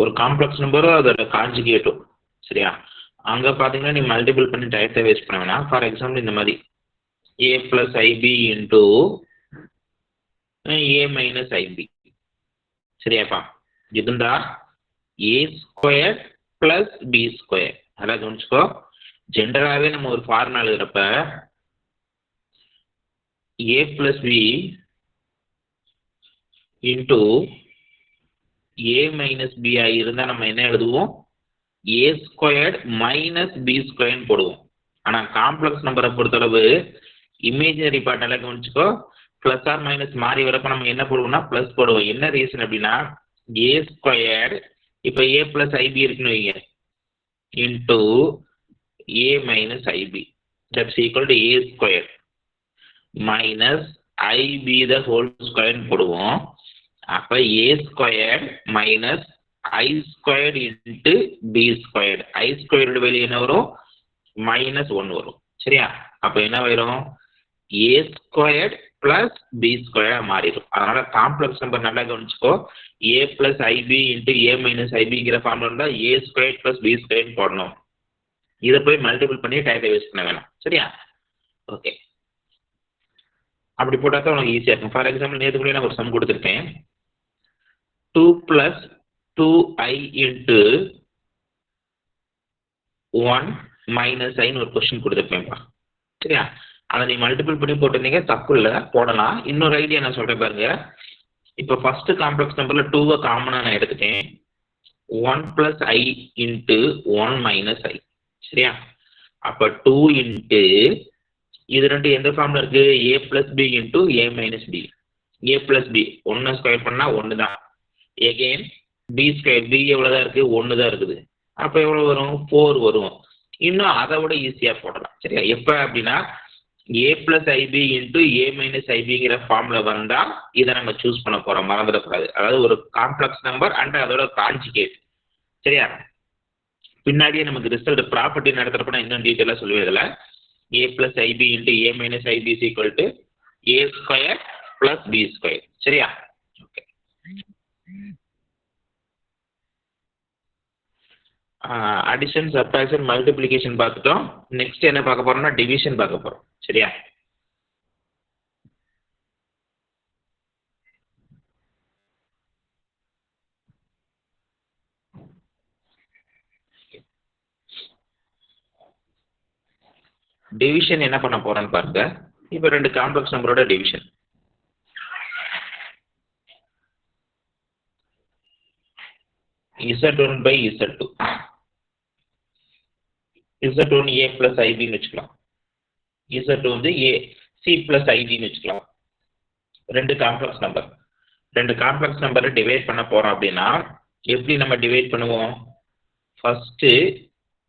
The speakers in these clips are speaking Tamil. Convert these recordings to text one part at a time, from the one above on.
ஒரு காம்ப்ளெக்ஸ் நம்பரும் அதோட கான்ஜுகேட்டும். சரியா? அங்க பாத்தீங்கன்னா நீ மல்டிபிள் பண்ணி டயத்தை வேஸ்ட் பண்ண வேணாம். ஃபார் எக்ஸாம்பிள் இந்த மாதிரி a plus ib into a minus ib. சரியாப்பா? இருந்தா a square plus b square. அதான் கவனிச்சுக்கோ. ஜென்ரலாவே நம்ம ஒரு formula எழுதுறப்ப a plus b into a minus b இருந்தா நம்ம என்ன எழுதுவோம்? a ஸ்கொயர்ட் மைனஸ் b ஸ்கொயர்னு போடுவோம். ஆனா காம்ப்ளெக்ஸ் நம்பரை பொறுத்தளவு இமேஜினரி பார்ட் எல்லாம் கவனிச்சுக்கோ. பிளஸ் ஆர் மைனஸ் மாறி வரப்ப நம்ம என்ன போடுவோம்னா பிளஸ் போடுவோம். என்ன ரீசன் அப்படின்னா a ஸ்கொயர் இப்ப a பிளஸ் ib இருக்குன்னு வைங்க into a minus ib that's equal to a square minus ib the whole ஸ்கொயர்னு போடுவோம். அப்ப a square minus i square into b square. i ஸ்கொயரோட வெளியே என்ன வரும்? மைனஸ் 1 வரும். சரியா? அப்ப என்ன வரும்? a square plus b square மாறிடும். அதனால காம்ப்ளெக்ஸ் நம்பர் நல்லா கவனிச்சுக்கோ. a plus ib into a minus ibங்கிற ஃபார்முலா இருந்தா a square plus b square போடணும். இதை போய் மல்டிபிள் பண்ணி டைத்தை வேஸ்ட் பண்ண வேணாம். சரியா? ஓகே. அப்படி போட்டா தான் உனக்கு ஈஸியா இருக்கும். ஃபார் எக்ஸாம்பிள் நேற்று கூட நான் ஒரு சம் கொடுத்துருக்கேன். 2 plus 2i into 1 minus i ஒரு கொஸ்டின் கொடுத்துருப்பேன்ப்பா. சரியா? அதை நீ மல்டிபிள் பண்ணி போட்டிருந்தீங்க, தப்பு இல்லை, போடலாம். இன்னொரு ஐடியா நான் சொல்றேன் பாருங்க. இப்போ ஃபர்ஸ்ட் காம்ப்ளெக்ஸ் நம்பர்ல 2 காமனா நான் எடுத்துட்டேன். 1 plus i into 1 minus i. சரியா? அப்ப 2 into இது ரெண்டு எந்த ஃபார்ம்ல இருக்கு? a plus b into a minus b. a plus b 1 square பண்ணா 1 தான். எகெயின் b ஸ்கொயர், b எவ்வளவுதான் இருக்கு? 1 தான் இருக்குது. அப்ப எவ்வளவு வரும்? 4 வரும். இன்னும் அதை விட ஈஸியா போடலாம். சரியா? எப்ப அப்படின்னா a plus ib into a minus ibங்கிற ஃபார்ம்ல வந்தா இதை நம்ம சூஸ் பண்ண போறோம். மறந்துடக்கூடாது. அதாவது ஒரு காம்ப்ளெக்ஸ் நம்பர் அண்ட் அதோட கான்ஜுகேட். சரியா? பின்னாடியே நமக்கு ரிசல்ட் ப்ராப்பர்ட்டி நடத்துறப்ப இன்னும் டீட்டெயிலா சொல்லுவதில்ல. a plus ib into a minus ib is equal to a square plus b square. சரியா? ஓகே. அடிஷன், சப்ட்ராக்ஷன், மல்டிப்ளிகேஷன் பார்த்துட்டோம். நெக்ஸ்ட் என்ன பார்க்க போறோம்னா டிவிஷன் பார்க்க போறோம். சரியா? டிவிஷன் என்ன பண்ண போறோம்னு பாருங்க. இப்போ ரெண்டு காம்ப்ளெக்ஸ் நம்பரோட division. z1 by z2. z1 a plus ib ன்னு வச்சுக்கலாம். z2 வந்து a c plus id ன்னு வச்சுக்கலாம். ரெண்டு காம்ப்ளெக்ஸ் நம்பர். ரெண்டு காம்ப்ளெக்ஸ் நம்பரை டிவைட் பண்ண போறோம் அப்படின்னா எப்படி நம்ம டிவைட் பண்ணுவோம்? ஃபர்ஸ்ட்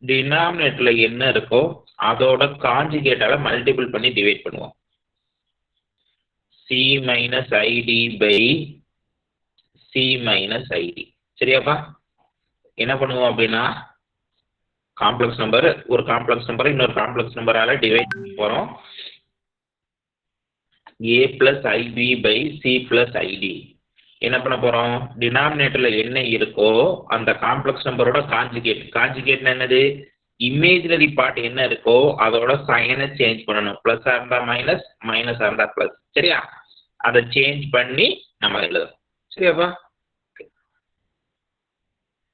டினாமினேட்டர்ல என்ன இருக்கோ அதோட கான்ஜுகேட்டால மல்டிபிள் பண்ணி டிவைட் பண்ணுவோம். c minus id by c minus id. சரியாப்பா? என்ன பண்ணுவோம் அப்படின்னா காம்ப்ளெக்ஸ் நம்பர் ஒரு காம்ப்ளெக்ஸ் நம்பர் இன்னொரு காம்ப்ளெக்ஸ் நம்பரால டிவைட் பண்ண போறோம். a plus ib by c plus id. என்ன பண்ண போறோம்? டினாமினேட்டர்ல என்ன இருக்கோ அந்த காம்ப்ளெக்ஸ் நம்பரோட கான்ஜுகேட். கான்ஜுகேட்னா என்னது? இமேஜினரி பார்ட் என்ன இருக்கோ அதோட சைனை சேஞ்ச் பண்ணணும். பிளஸ் இருந்தா மைனஸ், மைனஸ் இருந்தா பிளஸ். சரியா? அதை சேஞ்ச் பண்ணி நம்ம எழுதணும். சரியாப்பா?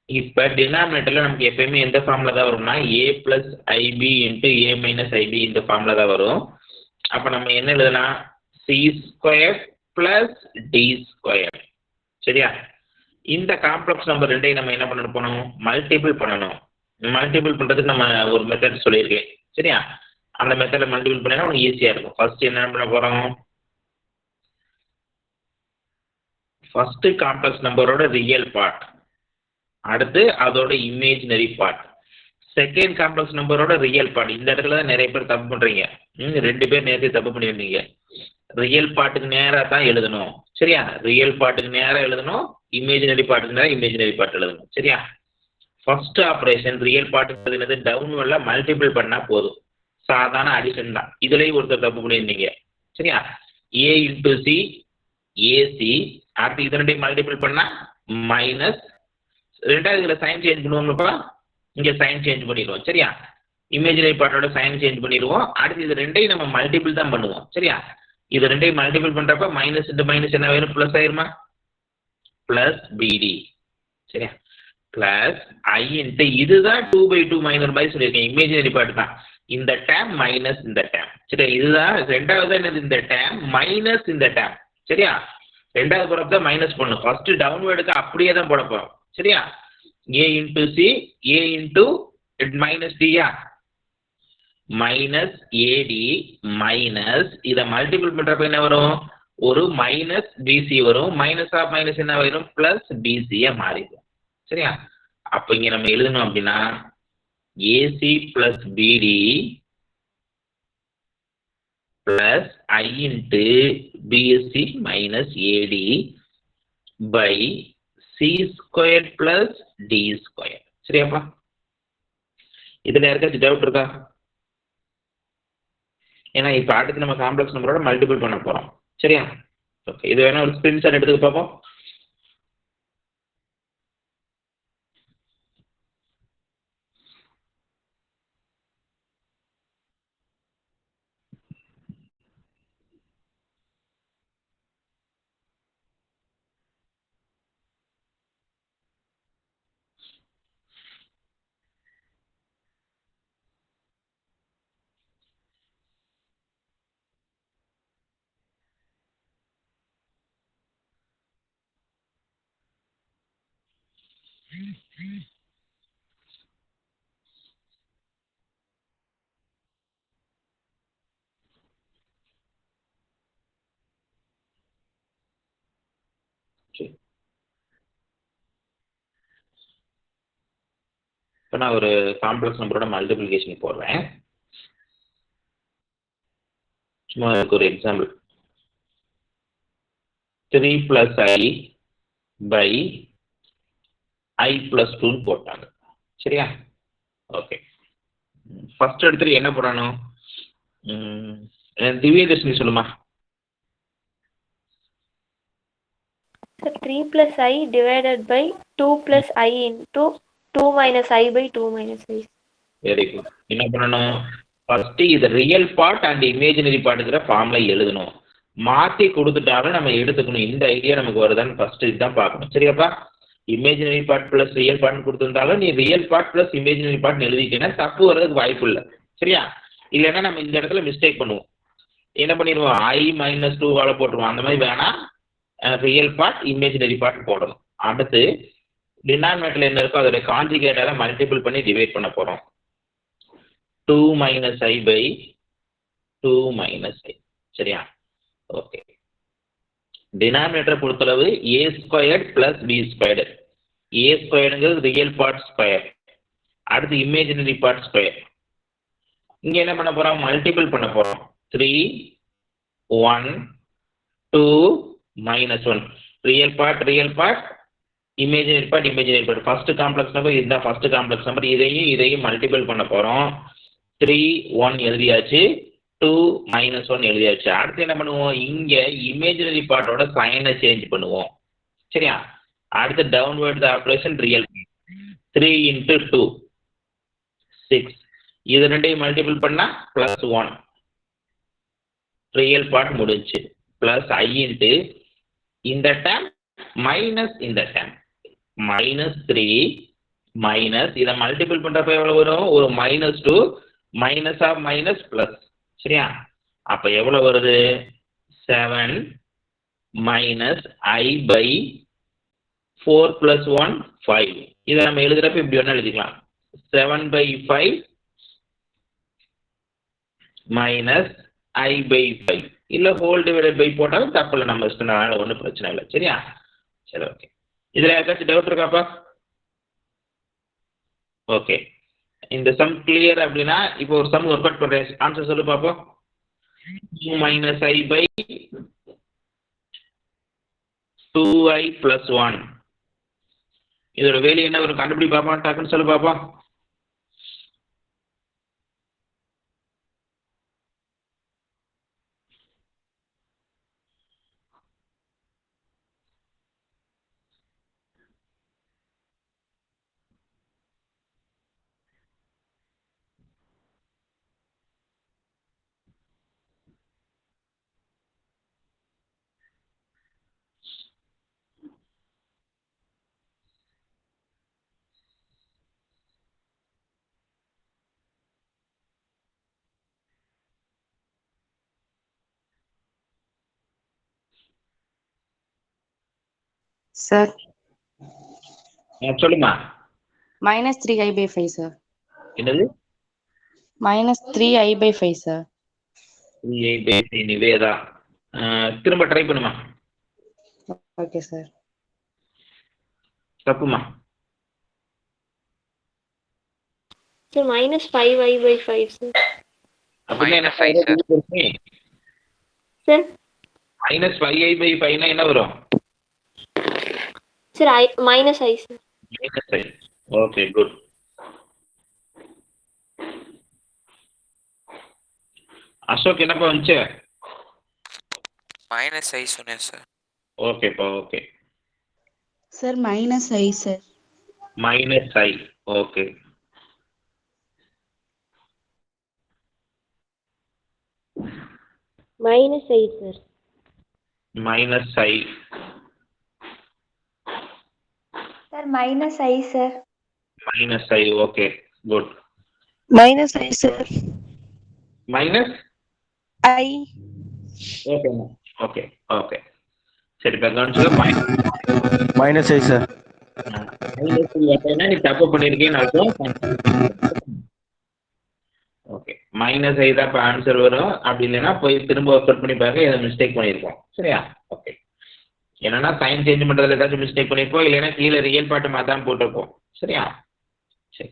இப்ப டினாமினேட்டர்ல நமக்கு எப்பயுமே எந்த ஃபார்ம்ல தான் வரும்னா a plus ib into a minus ib இந்த ஃபார்ம்ல தான் வரும். அப்ப நம்ம என்ன எழுதலாம்? c square plus d square. சரியா? இந்த காம்ப்ளெக்ஸ் நம்பர் ரெண்டையும் நம்ம என்ன பண்ண போனோம்? மல்டிபிள் பண்ணணும். மல்டிபிள் பண்றதுக்கு நம்ம ஒரு மெத்தட் சொல்லியிருக்கேன். சரியா? அந்த மெத்தட்ல மல்டிபிள் பண்ணா நமக்கு ஈஸியா இருக்கும். ஃபர்ஸ்ட் என்ன பண்ண போறோம்? ஃபர்ஸ்ட் காம்ப்ளெக்ஸ் நம்பரோட ரியல் பார்ட், அடுத்து அதோட இமேஜினரி பார்ட். செகண்ட் காம்ப்ளெக்ஸ் நம்பரோட ரியல் பார்ட். இந்த இடத்துல தான் நிறைய பேர் தப்பு பண்றீங்க. ரெண்டு பேர் நேரத்தை தப்பு பண்ணிருந்தீங்க. ரியல் பார்ட்டுக்கு நேரா தான் எழுதணும். சரியா? ரியல் பார்ட்டுக்கு நேரா எழுதணும், இமேஜினரி பார்ட்டுக்கு நேரா இமேஜினரி பார்ட் எழுதணும். சரியா? ஃபர்ஸ்ட் ஆபரேஷன் ரியல் பார்ட் என்னது? டவுன் வரல மல்டிபிள் பண்ணா போதும். சாதாரண அடிஷன் தான். இதுலயும் ஒருத்தர் தப்பு பண்ணியிருந்தீங்க. சரியா? a into C, AC. அடுத்து இதனுடைய மல்டிபிள் பண்ணா மைனஸ் ரெண்டாவது இதில் சைன் சேஞ்ச் பண்ணுவோம்ப்பா, இங்கே சைன் சேஞ்ச் பண்ணிடுவோம். சரியா? இமேஜினரி பார்ட்டோட சைன் சேஞ்ச் பண்ணிடுவோம். அடுத்து இது ரெண்டையும் நம்ம மல்டிபிள் தான் பண்ணுவோம். சரியா? இது ரெண்டையும் மல்டிபிள் பண்ணுறப்ப மைனஸ் இன்ட்டு மைனஸ் என்ன ஆயிரும், ப்ளஸ் ஆயிருமா? ப்ளஸ் பிடி. சரியா? பிளஸ் ஐ இன்ட்டு இதுதான் 2/2 மைனர் மாதிரி சொல்லியிருக்கேன். இமேஜினரி பார்ட் தான். இந்த டேம் மைனஸ் இந்த டேம். சரியா? இதுதான் ரெண்டாவது என்னது, இந்த டேம் மைனஸ் இந்த டேம். சரியா? ரெண்டாவது போறப்ப தான் மைனஸ் பண்ணும். ஃபர்ஸ்ட் டவுன்வேர்டுக்கு அப்படியே தான் போட போறோம். சரியா? A into C, A into minus டியா, மைனஸ் ஏடி மைனஸ் இதை மல்டிபிள் பண்றப்ப என்ன வரும், ஒரு மைனஸ் பிசி வரும். மைனஸ் ஆஃப் மைனஸ் என்ன வரும், பிளஸ் பிசியா மாறிடும். சரியா? அப்ப இங்க நம்ம எழுதணும் அப்படின்னா AC plus BD plus I into BSC minus AD by C square plus D square. சரியாப்பா? இதுல யாருக்காச்சும் டவுட் இருக்கா? ஏன்னா இப்ப அடுத்து நம்ம காம்ப்ளெக்ஸ் நம்பரோட மல்டிபிள் பண்ண போறோம். சரியா? ஓகே, இது வேணா ஒரு ஸ்கிரீன்ஷாட் எடுத்து பார்ப்போம். இப்போ நான் ஒரு காம்ப்ளெக்ஸ் நம்பரோட மல்டிப்ளிகேஷன் போடுறேன். சும்மா அதுக்கு ஒரு எக்ஸாம்பிள், 3 + i by i + 2 போட்டாங்க. சரியா? ஓகே, ஃபர்ஸ்ட் எடுத்துட்டு என்ன போடணும், திவ்யதர்ஷினி சொல்லுமா. 3 + i divided by 2 + i into 2 - i by 2 - i. Very good. என்ன பண்ணணும், ஃபர்ஸ்ட் இது ரியல் பார்ட் அண்ட் இமேஜினரி பார்ட்டுங்கிற ஃபார்ம்ல எழுதணும். மாற்றி கொடுத்துட்டாலும் நம்ம எடுத்துக்கணும். இந்த ஐடியா நமக்கு வருதான்னு ஃபர்ஸ்ட் இதுதான் பார்க்கணும். சரியாப்பா? Imaginary part plus real part கொடுத்துருந்தாலும் நீ real part plus imaginary part எழுதிட்டேன்னா தப்பு வர்றதுக்கு வாய்ப்பு இல்லை. சரியா? இல்லைன்னா நம்ம இந்த இடத்துல மிஸ்டேக் பண்ணுவோம். என்ன பண்ணிடுவோம், i - 2 போட்டுருவோம். அந்த மாதிரி வேணாம், ரியல் பார்ட் இமேஜினரி பார்ட் போடணும். அடுத்து டினாமினேட்டர்ல என்ன இருக்கோ அதோட கான்ஜுகேட்டால மல்டிபிள் பண்ணி டிவைட் பண்ண போறோம். 2 - i by 2 - i. சரியா? ஓகே, டினாமினேட்டர் பொறுத்தளவு a² + b². a² real part square, அடுத்து இமேஜினரி பார்ட் ஸ்கொயர். இங்க என்ன பண்ண போறோம், மல்டிபிள் பண்ண போறோம். 3 1 2 -1. Real part imaginary part. First complex number இதுதான் ஃபர்ஸ்ட் காம்ப்ளெக்ஸ் நம்பர். இதையும் மல்டிபிள் பண்ண போறோம். 3 1 எழுதியாச்சு, 2 -1 எழுதியாச்சு. அடுத்து என்ன பண்ணுவோம், இங்க இமேஜினரி பார்ட்டோட சைனை சேஞ்ச் பண்ணுவோம். சரியா? அடுத்து டவுன்வர்ட் ஆப்ரேஷன் ரியல் 3 × 2 6. இது ரெண்டையும் மல்டிபிள் பண்ணா +1. ரியல் பார்ட் முடிஞ்சு. பிளஸ் i இன்ட்டு இந்த டேம் மைனஸ் இந்த டேம் -3 மைனஸ் இதை மல்டிபிள் பண்றப்ப எவ்வளவு வரும், ஒரு -2 மைனஸ் ஆஃப் மைனஸ் பிளஸ். சரியா? அப்ப எவ்வளவு வருது, 7 - i by 4 + 1 5. இதை நம்ம எழுதுறப்ப இப்படி வேணா எழுதிக்கலாம், 7/5 மைனஸ் i by 5. இல்ல ஹோல் டிவைடட் பை போட்டாலும் தப்பு இல்லை, நம்ம இஷ்டம், ஒன்றும் பிரச்சனை இல்லை. சரியா? சரி, ஓகே. இதுல யாருக்காச்சும் டவுட் இருக்காப்பா? ஓகே, இந்த சம் கிளியர் அப்படின்னா இப்போ ஒரு சம் ஒர்க் அவுட் பண்றேன். ஆன்சர் சொல்லு பாப்போம். 2 - i by 2i + 1. இதோட வேல்யூ என்ன வரும் கண்டுபிடி பாப்போம். டக்குன்னு சொல்லு பாப்போம். சார் சொல்லுமா. -3i/5 sir. என்னது? -3i/5 sir. 3i/5 நிவேதா. திரும்ப ட்ரை பண்ணுமா. Okay sir. தப்புமா. Sir -5i/5 sir. -5 sir. Sir -5i/5 என்ன வரும்? Sir -i sir. -i. Okay good. Ashok என்னப்பா வந்துச்சு? -i சொன்னேன் சார். ஓகேப்பா okay. Sir -i sir. -i. Okay. -i sir. -i. Sir -i sir. -i. Okay good. -i sir. Minus I. Okay okay okay. சரி இப்போ கவனிச்சுக்க. -i sir. -i நீ தப்பு பண்ணியிருக்கேன்னு அர்த்தம். ஓகே -i தான் இப்போ ஆன்சர் வரும். அப்படி இல்லைன்னா போய் திரும்ப ஒர்க் அவுட் பண்ணி பார்க்க எதாவது மிஸ்டேக் பண்ணியிருக்கோம். சரியா? ஓகே. என்னன்னா சைன் சேஞ்ச் பண்ணுறதுல ஏதாச்சும் மிஸ்டேக் பண்ணியிருப்போம், இல்லைன்னா கீழே ரியல் பார்ட்டு மாற்றாம போட்டிருப்போம். சரியா? சரி.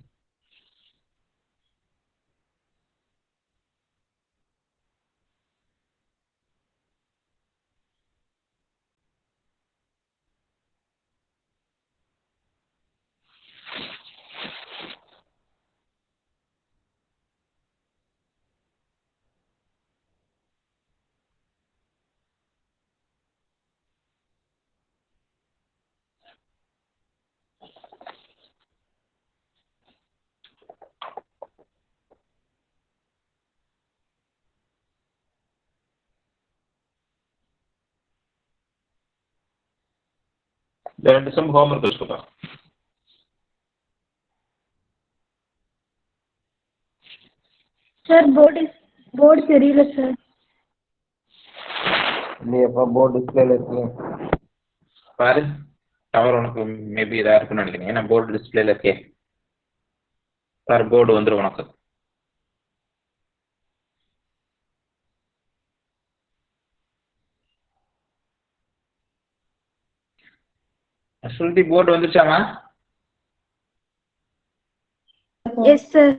இந்த 2 சம் ஹோம்ஒர்க் வச்சுக்கோப்பா. சார் போர்டு தெரியல சார். இல்லையாப்பா போர்டு டிஸ்பிளேல இருக்கு பாரு. டவர் உனக்கு மேபி இதாக இருக்குன்னு நினைக்கிறேன். ஏன்னா போர்டு டிஸ்பிளேல இருக்கே பாரு. போர்டு வந்துடும் உனக்கு. சுருதி போர்டு வந்துருச்சாமா? Yes sir.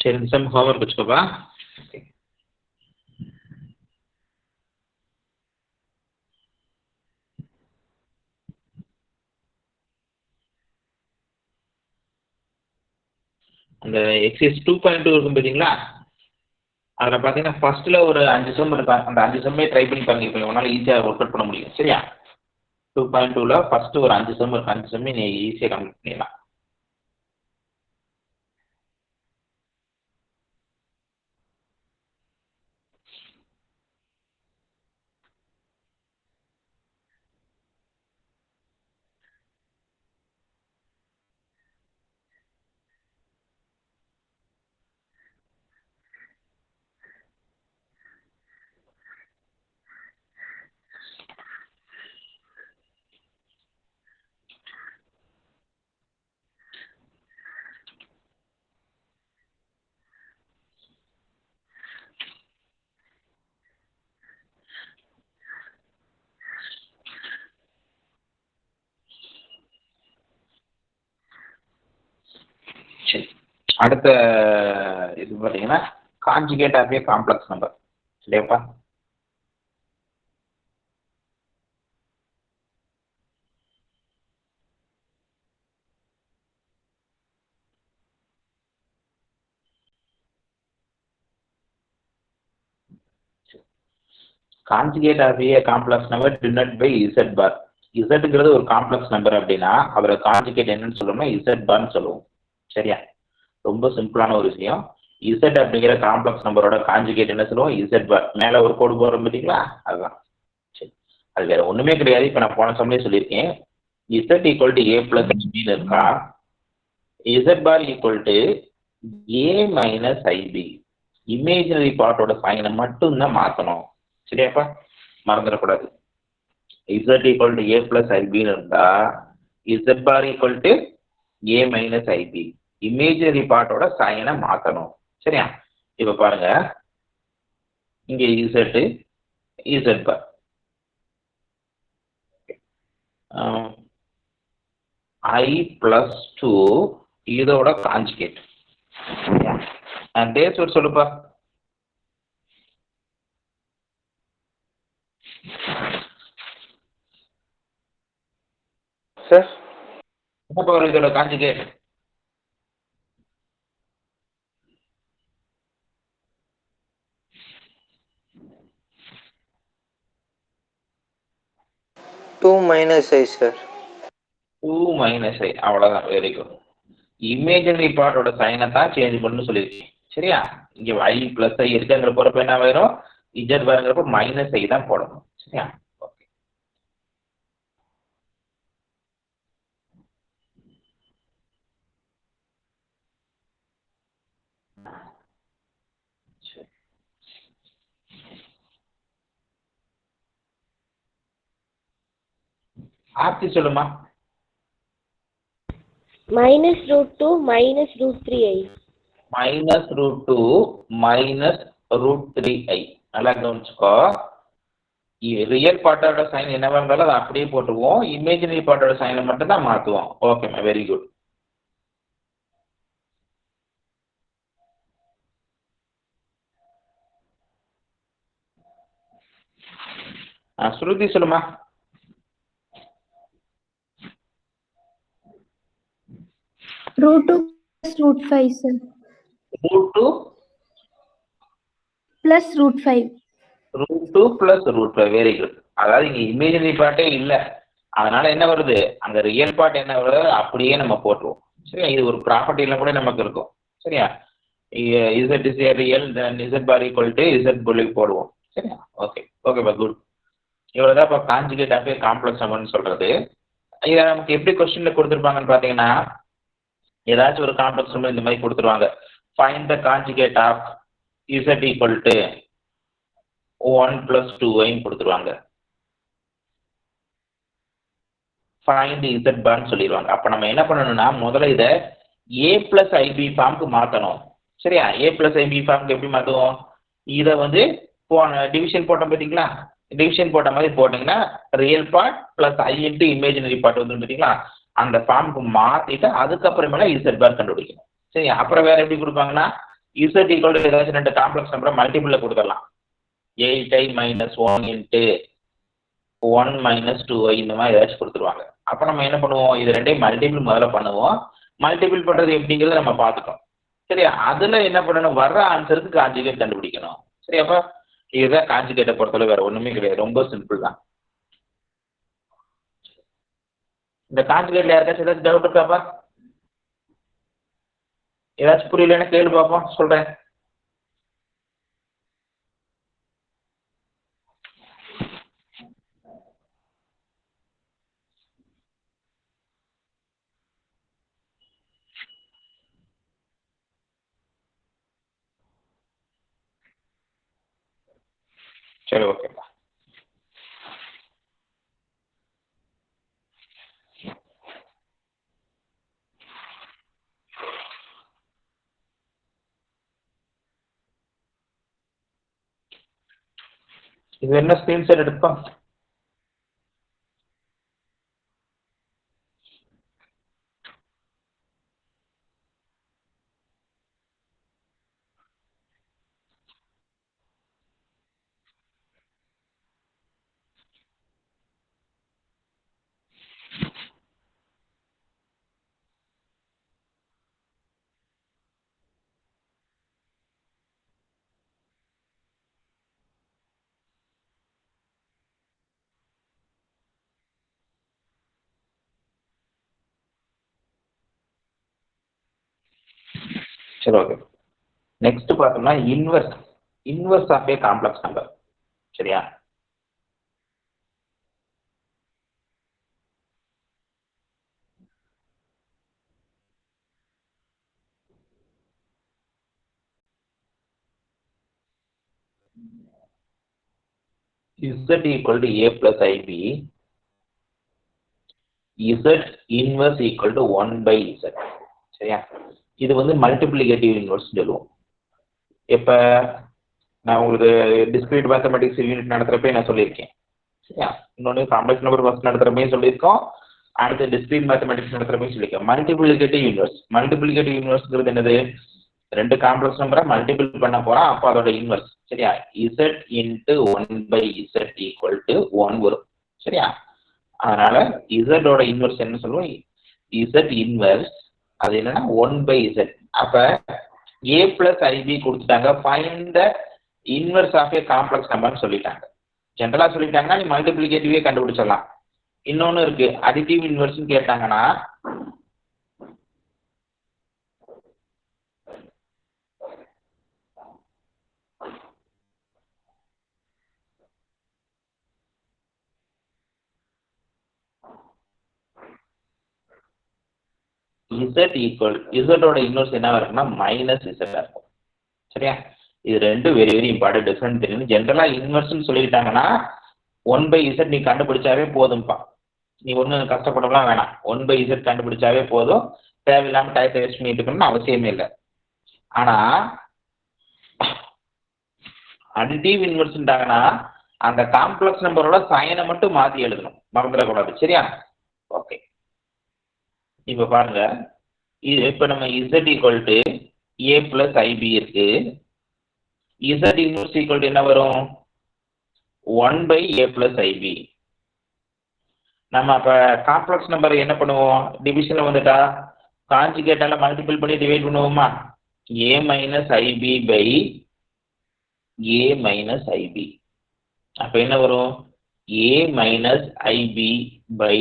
சரி இந்த சம் ஹோம்ஒர்க் வச்சுக்கோப்பா. அந்த எக்ஸைஸ் 2.2 இருக்கும் பார்த்தீங்களா? அதில் பார்த்தீங்கன்னா ஃபர்ஸ்ட்டில் ஒரு 5 சம் இருக்கும். அந்த 5 சம்மே ட்ரை பண்ணி பாருங்க. இப்போ உன்னால் ஈஸியாக ஒர்க் அவுட் பண்ண முடியும். சரியா? 2.2ல் ஃபர்ஸ்ட்டு ஒரு 5 சம் இருக்கும். 5 சம்மே நீ ஈஸியாக கம்ப்ளீட் பண்ணிடலாம். சரி அடுத்த இது பார்த்தீங்கன்னா conjugate of a complex number. சரியாப்பா? Conjugate of a complex number denote by Z bar. இசட்ங்கிறது ஒரு காம்ப்ளெக்ஸ் நம்பர் அப்படின்னா அதோட கான்ஜுகேட் என்னன்னு சொல்லணும்னா இசட் பார்னு சொல்லுவோம். சரியா? ரொம்ப சிம்பிளான ஒரு விஷயம். இசட் அப்படிங்கிற காம்ப்ளெக்ஸ் நம்பரோட கான்ஜுகேட் என்ன சொல்லுவோம்? இசட் பார். மேலே ஒரு கோடு போடுறோம் பார்த்தீங்களா? அதுதான். சரி அது வேற ஒன்றுமே கிடையாது. இப்போ நான் போன சமயம் சொல்லியிருக்கேன். Z equal to A plus பின்னு இருக்கா? z bar equal to a minus ib. Imaginary பார்ட்டோட சைனை மட்டும்தான் மாற்றணும். சரியாப்பா, மறந்துடக்கூடாது. z equal to a plus ib இருந்தா z bar equal to a minus ib. Imaginary பார்ட்டோட சைனை மாற்றணும். சரியா? இப்போ பாருங்க, இங்கே z bar I plus 2 இதோட கான்ஜுகேட். டேஸ் ஒரு சொல்லுப்பா. சார் என்னப்பா வரும் இதோட conjugate? Two minus i sir. 2 minus i, அவ்வளோதான். Very good. இமேஜினரி பார்ட்டோட சைனை தான் சேஞ்ச் பண்ணு சொல்லியிருக்கேன். சரியா? இங்கே i பிளஸ் ஐ இருக்குங்கிற போறப்ப என்ன வரும், z பாருங்கிறப்ப மைனஸ் ஐ தான் போடணும். சரியா? ஓகே. ஆர்த்தி சொல்லுமா. minus root 2 minus root 3i. minus root 2 minus root 3i. நல்லா கவனிச்சுக்கோ. ரியல் பார்ட்டோட சைன் என்னவா இருந்தாலும் அதை அப்படியே போட்டுருவோம். இமேஜினரி பார்ட்டோட சைனை மட்டும் தான் மாற்றுவோம். ஓகேம்மா, வெரி குட். ஸ்ருதி சொல்லுமா. Root 2 plus root 5, sir. root 2 Plus root 5. root 2 plus root 5. Very good. அதாவது இங்க இமேஜினரி பார்ட்டே இல்லை, அதனால என்ன வருது, அங்க ரியல் பார்ட் என்ன வருது அப்படியே நம்ம போட்டுருவோம். சரியா? இது ஒரு ப்ராப்பர்ட்டியில கூட நமக்கு இருக்கும். சரியா? z is a real, then z bar equal to z புள்ளி போடுவோம். சரியா? ஓகே ஓகேப்பா, குட். இவ்வளோதான் இப்போ கான்ஜுகேட் ஆஃப் காம்ப்ளெக்ஸ் நம்பர்னு சொல்றது. இதை நமக்கு எப்படி கொஸ்டின்ல கொடுத்துருப்பாங்கன்னு பார்த்தீங்கன்னா, ஏதாச்சும் ஒரு காம்ப்ளெக்ஸ் நம்பர் இந்த மாதிரி கொடுத்துருவாங்க. Find the conjugate of z equal to 1 plus 2i கொடுத்துருவாங்க. ஃபைண்ட் z பார்னு சொல்லிடுவாங்க. அப்போ நம்ம என்ன பண்ணணும்னா, முதல்ல இதை a plus ib ஃபார்முக்கு மாற்றணும். சரியா? a plus ib ஃபார்முக்கு எப்படி மாற்றுவோம், இதை வந்து டிவிஷன் போட்டோம் பார்த்தீங்களா, டிவிஷன் போட்ட மாதிரி போட்டிங்கன்னா ரியல் பார்ட் ப்ளஸ் ஐ இன்ட்டு இமேஜினரி பார்ட் வந்து பார்த்தீங்களா, அந்த ஃபார்முக்கு மாற்றிட்டு அதுக்கப்புறமேல இசட் பார் கண்டுபிடிக்கணும். சரி, அப்புறம் வேறு எப்படி கொடுப்பாங்கன்னா, இசட் ஈக்குவல் டு ஏதாச்சும் ரெண்டு காம்ப்ளெக்ஸ் நம்பரை மல்டிபிளில் கொடுத்துடலாம். 8i minus 1 into 1 minus 2i இந்த மாதிரி ஏதாச்சும் கொடுத்துருவாங்க. அப்போ நம்ம என்ன பண்ணுவோம், இது ரெண்டையும் மல்டிபிள் முதல்ல பண்ணுவோம். மல்டிபிள் பண்ணுறது எப்படிங்கிறத நம்ம பார்த்துட்டோம். சரியா? அதில் என்ன பண்ணணும், வர்ற ஆன்சருக்கு கான்ஜுகேட் கண்டுபிடிக்கணும். சரி, அப்போ இதுதான் கான்ஜுகேட்டை பொறுத்தளவு, வேற ஒண்ணுமே கிடையாது, ரொம்ப சிம்பிள் தான். இந்த கான்ஜுகேட்ல யாருக்காச்சும் ஏதாச்சும் டவுட் இருக்காப்பா? ஏதாச்சும் புரியலன்னா கேள்வி பார்ப்போம், சொல்றேன். சரி, ஓகேப்பா. இது என்ன ஸ்கிரீன்ஷாட் எடுப்போம். சரி, ஓகே. நெக்ஸ்ட் பார்த்தோம்னா inverse of a complex number. சரியா? Z equal to A plus IB, Z inverse equal to 1 by Z. சரியா? இது வந்து மல்டிப்ளிகேட்டிவ் இன்வர்ஸ் சொல்லுவோம். இப்ப நான் உங்களுக்கு டிஸ்கிரீட் மேத்தமெட்டிக்ஸ் யூனிட் நடத்துறப்ப நான் சொல்லியிருக்கேன். சரியா? இன்னொன்று காம்ப்ளெக்ஸ் நம்பர் ஃபர்ஸ்ட் நடத்துறப்பையும் சொல்லியிருக்கோம். அடுத்து டிஸ்கிரீட் மேத்தமெட்டிக்ஸ் நடத்துறப்பையும் சொல்லியிருக்கேன். Multiplicative inverse. மல்டிப்ளிகேட்டிவ் இன்வர்ஸ்ங்கிறது என்னது? ரெண்டு காம்ப்ளெக்ஸ் நம்பரை மல்டிபிள் பண்ண போறோம், அப்போ அதோட இன்வர்ஸ். சரியா? Z into 1 by Z equal to 1 வரும். சரியா? அதனால Z ஓட இன்வர்ஸ் என்ன சொல்லுவோம்? Z இன்வர்ஸ் அது என்னன்னா 1 by Z. அப்ப A plus IB கொடுத்துட்டாங்க, find the inverse of a complex நம்பர்னு சொல்லிட்டாங்க. ஜென்ரலா சொல்லிட்டாங்கன்னா நீ மல்டிப்ளிகேட்டிவே கண்டுபிடிச்சிடலாம். இன்னொன்னு இருக்கு, அடிட்டிவ் இன்வர்ஸ்னு கேட்டாங்கன்னா Z ஈக்குவல் Z ஓட இன்வர்ஸ் என்ன இருக்குன்னா மைனஸ் Z இருக்கும். சரியா? இது ரெண்டு வெரி வெரி இம்பார்ட்டன்ட். டிஃபரெண்ட் தெரியும். ஜென்ரலா இன்வர்ஸ்னு சொல்லிட்டாங்கன்னா 1 by Z நீ கண்டுபிடிச்சாவே போதும்பா. நீ ஒன்றும் கஷ்டப்படலாம் வேணாம். 1 by Z கண்டுபிடிச்சாவே போதும். தேவையில்லாம டயத்தை வேஸ்ட் பண்ணிட்டு இருக்கணும்னு அவசியமே இல்லை. ஆனா அடிட்டிவ் இன்வர்ஸ்ன்றாங்கன்னா அந்த காம்ப்ளெக்ஸ் நம்பரோட சைனை மட்டும் மாத்தி எழுதணும், மறந்துடக்கூடாது. சரியா? ஓகே, இப்ப பாருங்க, இது இப்ப நம்ம Z equal to A plus IB இருக்கு. Z இன்வர்ஸ் ஈக்குவல் டு என்ன வரும்? 1 by A plus IB. நம்ம அப்ப காம்ப்ளெக்ஸ் நம்பர் என்ன பண்ணுவோம்? டிவிஷன்ல வந்துட்டா கான்ஜுகேட்டால மல்டிபிள் பண்ணி டிவைட் பண்ணுவோமா? A minus IB by A minus IB. அப்ப என்ன வரும்? A minus IB by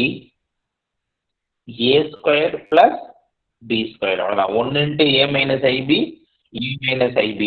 A square plus B square. அவ்வளவுதான். 1 into A minus IB, A minus IB.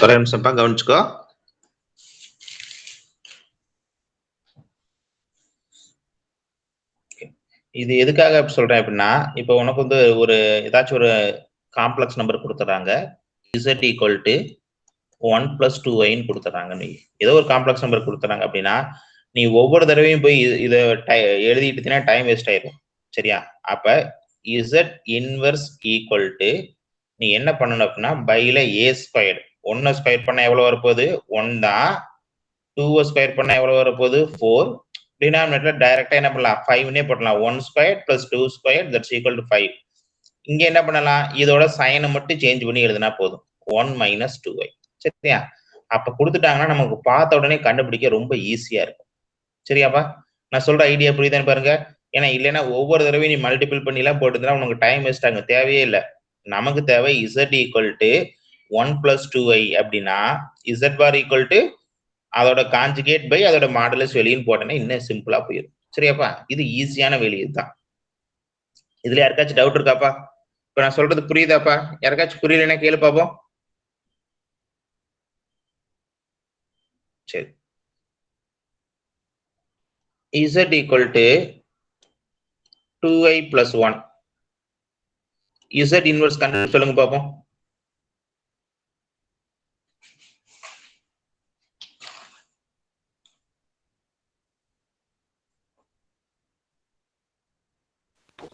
ஒரே நிமிஷம்ப்பா, கவனிச்சுக்கோ. இது எதுக்காக அப்படி சொல்றேன் அப்படின்னா, இப்போ உனக்கு வந்து ஒரு ஏதாச்சும் ஒரு காம்ப்ளெக்ஸ் நம்பர் கொடுத்துறாங்க. Z ஈக்குவல் டு 1 + 2yன்னு கொடுத்துறாங்க. நீ ஏதோ ஒரு காம்ப்ளெக்ஸ் நம்பர் கொடுத்துறாங்க அப்படின்னா, நீ ஒவ்வொரு தடவையும் போய் இதை எழுதிட்டு டைம் வேஸ்ட் ஆயிடும். சரியா? அப்ப Z இன்வெர்ஸ் ஈக்குவல் டு நீ என்ன பண்ணணும் அப்படின்னா, பைல a². 1 ஸ்கொயர் பண்ணா எவ்வளவு வரப்போகுது? 1 தான். 2 ஸ்கொயர் பண்ணா எவ்வளவு வரப்போகுது? 4. டினாமினேட்டர்ல டைரக்டா என்ன பண்ணலாம்? 5னே போடலாம். 1² + 2² தட்ஸ் ஈக்குவல் டு 5. இங்க என்ன பண்ணலாம்? இதோட சைனை மட்டும் சேஞ்ச் பண்ணி எழுதினா போதும். 1 - 2y. சரியா? அப்ப கொடுத்துட்டாங்கன்னா நமக்கு பார்த்த உடனே கண்டுபிடிக்க ரொம்ப ஈஸியா இருக்கும். சரியாப்பா? நான் சொல்ற ஐடியா புரியுதான்னு பாருங்க. ஏன்னா இல்லைன்னா ஒவ்வொரு தடவையும் நீ மல்டிபிள் பண்ணி எல்லாம் போட்டுருந்தா உனக்கு டைம் வேஸ்ட் ஆகும். தேவையே இல்லை. நமக்கு தேவை Z ஈக்குவல் டு 1 + 2y அப்படின்னா Z பார் ஈக்குவல் டு அதோட கான்ஜுகேட் பை அதோட மாடுலஸ் வெளியின்னு போட்டேன்னா இன்னும் சிம்பிளா போயிடும். சரியாப்பா? இது ஈஸியான வெளி இதுதான். இதுல யாருக்காச்சும் டவுட் இருக்காப்பா? இப்ப நான் சொல்றது புரியுதாப்பா? யாருக்காச்சும் புரியலன்னா கேளு பாப்போம். சரி. Z equal to 2y + 1. Z inverse கண்டு சொல்லுங்க பாப்போம்.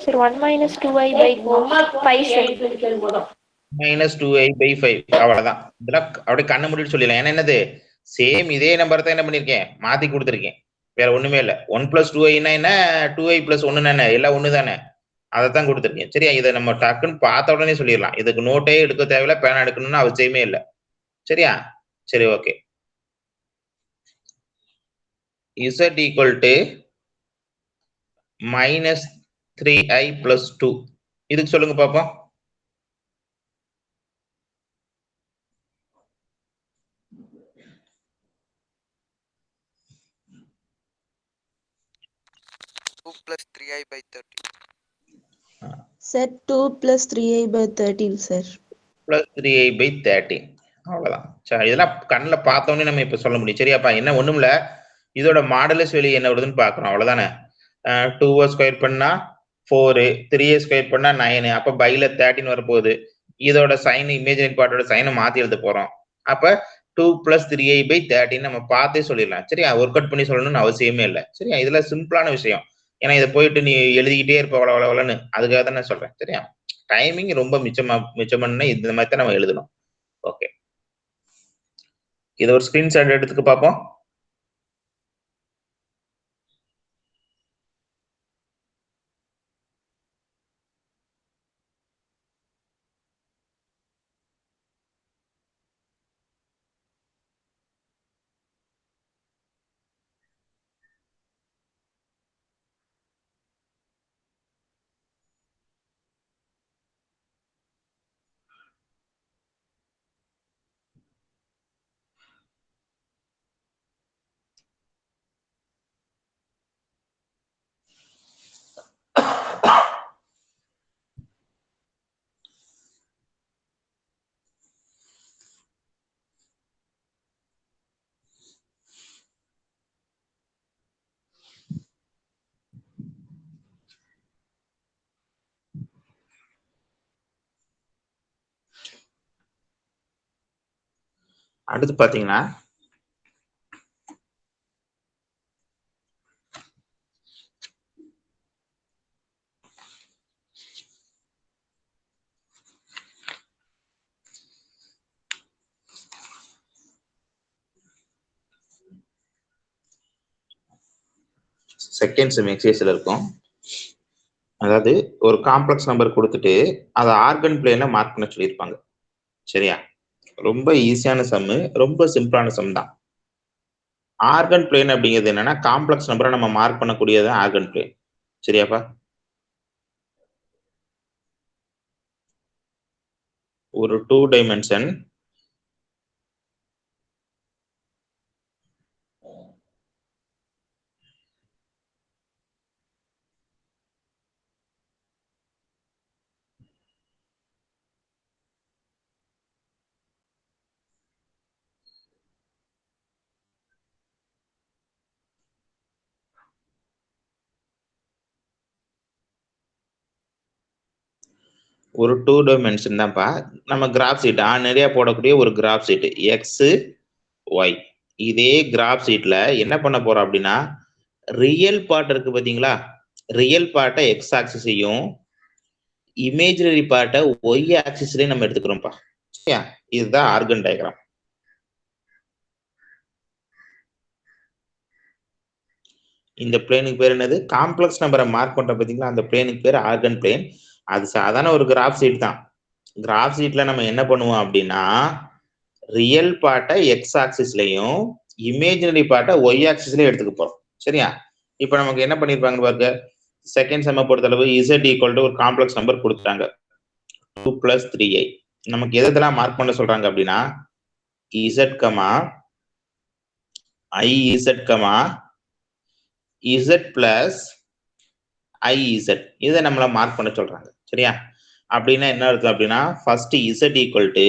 Sir, 1 - 2y by 5, sir. -2y/5. அவ்வளவுதான். இதெல்லாம் அப்படியே கண்ண மூடிட்டு சொல்லிடலாம். ஏன்னா என்னது? சேம் இதே நம்பர் தான் என்ன பண்ணிருக்கேன்? மாத்தி கொடுத்துருக்கேன். வேற ஒண்ணுமே இல்ல. 1 + 2y என்ன? 2y + 1 என்ன? எல்லாம் ஒண்ணு தானே? அதைத்தான் கொடுத்துருக்கேன். சரியா? இதை நம்ம டக்குன்னு பார்த்த உடனே சொல்லிடலாம். இதுக்கு நோட்டே எடுக்க தேவையில்ல, பேனா எடுக்கணும்னு அவசியமே இல்லை. சரியா? சரி, okay. Z equal to -3i + 2. இதுக்கு சொல்லுங்க பாப்போம். + 3i/13. Sir, 2 + 3i/13, sir. +3i/13. அவ்வளவுதான். சரி, இதெல்லாம் கண்ணில் பார்த்தோன்னே நம்ம இப்ப சொல்ல முடியும். சரியாப்பா? என்ன ஒண்ணும் இல்ல, இதோட மாடுலஸ் வெளியே என்ன வருதுன்னு பாக்குறோம். அவ்வளவுதானே? 2 ஸ்கொயர் பண்ணா 4, 3 ஸ்கொயர் பண்ணா 9. அப்ப பைல 13 வரப்போகுது. இதோட சைன், இமேஜினரி பார்ட்டோட சைனை மாத்தி எழுத போறோம். அப்ப 2 + 3i/13 நம்ம பார்த்தே சொல்லிடலாம். சரியா? ஒர்க் அவுட் பண்ணி சொல்லணும்னு அவசியமே இல்லை. சரியா? இதுல சிம்பிளான விஷயம். ஏன்னா இதை போயிட்டு நீ எழுதிக்கிட்டே இருப்ப அவ்வளவுன்னு. அதுக்காக தான் நான் சொல்றேன். சரியா? டைமிங் ரொம்ப மிச்சம்னா இந்த மாதிரி தான் நம்ம எழுதணும். ஓகே, இதை ஒரு ஸ்கிரீன்ஷாட் எடுத்துக்க பார்ப்போம். அடுத்து பாத்தீங்கன்னா செகண்ட் செம் எக்ஸசைஸ்ல இருக்கும். அதாவது ஒரு காம்ப்ளெக்ஸ் நம்பர் கொடுத்துட்டு அதை ஆர்கன் பிளேன்ல மார்க் பண்ண சொல்லியிருப்பாங்க. சரியா? ரொம்ப ஈஸியான சம்மு, ரொம்ப சிம்பிளான சம் தான். ஆர்கன் பிளேன் அப்படிங்கிறது என்னன்னா, காம்ப்ளெக்ஸ் நம்பரை நம்ம மார்க் பண்ணக்கூடியது ஆர்கன் பிளேன். சரியாப்பா? ஒரு 2 டைமென்ஷன் ஒரு 2 டைமென்ஷன் தான்ப்பா. நம்ம கிராஃப் ஷீட் நிறைய போடக்கூடிய ஒரு கிராஃப் ஷீட் எக்ஸ் ஒய். இதே கிராஃப் ஷீட்ல என்ன பண்ண போறோம் அப்படின்னா ரியல் பார்ட் இருக்கு பாத்தீங்களா, ரியல் பார்ட்டை எக்ஸ் ஆக்சிஸையும் இமேஜினரி பார்ட்டை ஒய் ஆக்சிஸ்லயும் நம்ம எடுத்துக்கிறோம்ப்பா. சரியா? இதுதான் ஆர்கன் டயக்ராம். இந்த பிளேனுக்கு பேர் என்னது? காம்ப்ளெக்ஸ் நம்பரை மார்க் பண்ற பாத்தீங்களா, அந்த பிளேனுக்கு பேர் ஆர்கன் பிளேன். அது சாதாரண ஒரு கிராஃப் ஷீட் தான். கிராஃப் ஷீட்ல நம்ம என்ன பண்ணுவோம் அப்படின்னா ரியல் பார்ட்டை எக்ஸ் ஆக்சிஸ்லயும் இமேஜினரி பார்ட்டை ஒய் ஆக்சிஸ்லயும் எடுத்துக்க போறோம். சரியா? இப்ப நமக்கு என்ன பண்ணிருப்பாங்க பாருங்க, செகண்ட் செம்ம பொறுத்தளவு இசட் ஈக்குவல் டு ஒரு காம்ப்ளெக்ஸ் நம்பர் கொடுத்துட்டாங்க 2 + 3i. நமக்கு எதெல்லாம் மார்க் பண்ண சொல்றாங்க அப்படின்னா Z comma I Z comma z plus I Z, இதை நம்மள மார்க் பண்ண சொல்றாங்க. சரியா? அப்படின்னா என்ன அர்த்தம் அப்படின்னா first Z equal to